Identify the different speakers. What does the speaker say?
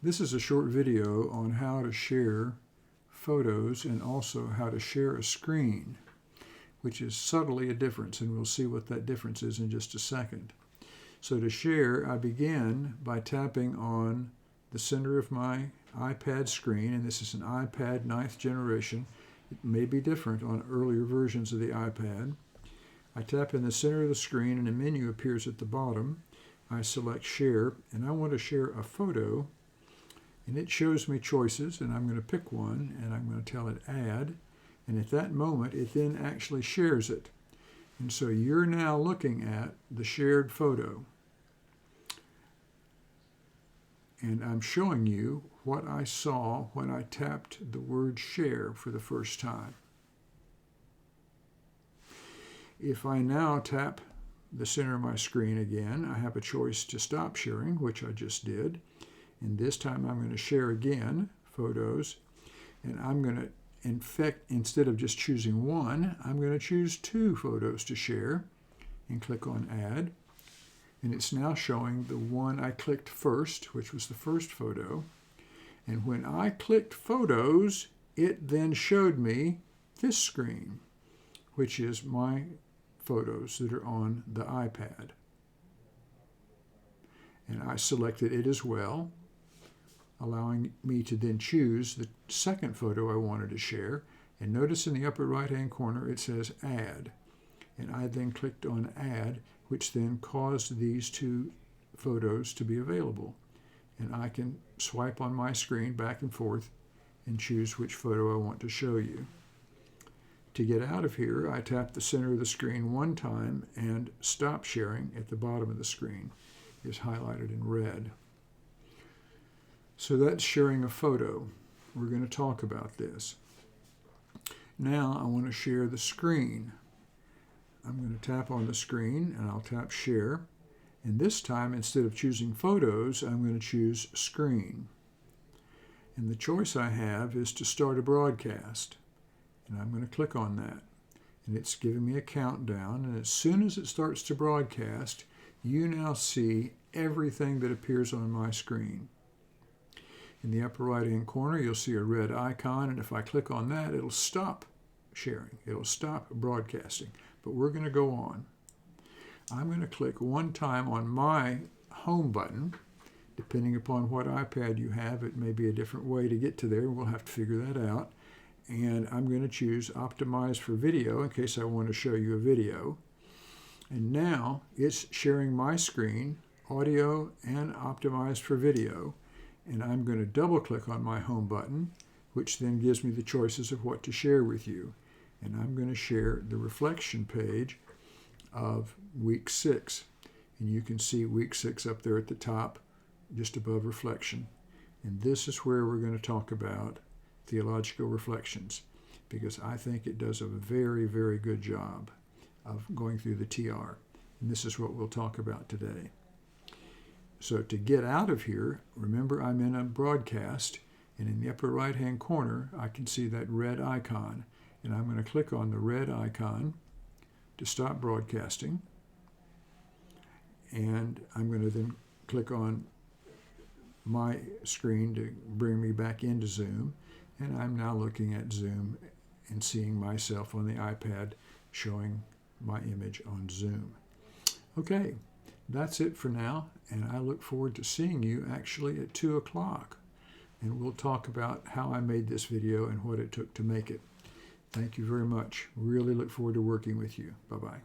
Speaker 1: This is a short video on how to share photos and also how to share a screen, which is subtly a difference, and we'll see what that difference is in just a second. So to share, I begin by tapping on the center of my iPad screen, and this is an iPad 9th generation. It may be different on earlier versions of the iPad. I tap in the center of the screen and a menu appears at the bottom. I select Share, and I want to share a photo, and it shows me choices, and I'm going to pick one, and I'm going to tell it Add, and at that moment it then actually shares it. And so you're now looking at the shared photo, and I'm showing you what I saw when I tapped the word Share for the first time. If I now tap the center of my screen again, I have a choice to stop sharing, which I just did. And this time I'm going to share again, photos, and I'm going to, instead of just choosing one, I'm going to choose 2 photos to share and click on Add. And it's now showing the one I clicked first, which was the first photo. And when I clicked Photos, it then showed me this screen, which is my photos that are on the iPad. And I selected it as well, allowing me to then choose the second photo I wanted to share. And notice in the upper right-hand corner it says Add. And I then clicked on Add, which then caused these 2 photos to be available. And I can swipe on my screen back and forth and choose which photo I want to show you. To get out of here, I tap the center of the screen one time, and Stop Sharing at the bottom of the screen is highlighted in red. So that's sharing a photo. We're going to talk about this. Now I want to share the screen. I'm going to tap on the screen and I'll tap Share. And this time, instead of choosing Photos, I'm going to choose Screen. And the choice I have is to start a broadcast. And I'm going to click on that. And it's giving me a countdown. And as soon as it starts to broadcast, you now see everything that appears on my screen. In the upper right-hand corner, you'll see a red icon, and if I click on that, it'll stop sharing. It'll stop broadcasting. But we're going to go on. I'm going to click one time on my home button. Depending upon what iPad you have, it may be a different way to get to there. We'll have to figure that out. And I'm going to choose Optimize for Video in case I want to show you a video. And now it's sharing my screen, audio and optimized for video. And I'm going to double click on my home button, which then gives me the choices of what to share with you. And I'm going to share the reflection page of week 6. And you can see week 6 up there at the top, just above reflection. And this is where we're going to talk about theological reflections, because I think it does a very, very good job of going through the TR. And this is what we'll talk about today. So to get out of here, remember I'm in a broadcast, and in the upper right-hand corner, I can see that red icon. And I'm going to click on the red icon to stop broadcasting. And I'm going to then click on my screen to bring me back into Zoom. And I'm now looking at Zoom and seeing myself on the iPad showing my image on Zoom. Okay. That's it for now, and I look forward to seeing you actually at 2 o'clock. And we'll talk about how I made this video and what it took to make it. Thank you very much. Really look forward to working with you. Bye-bye.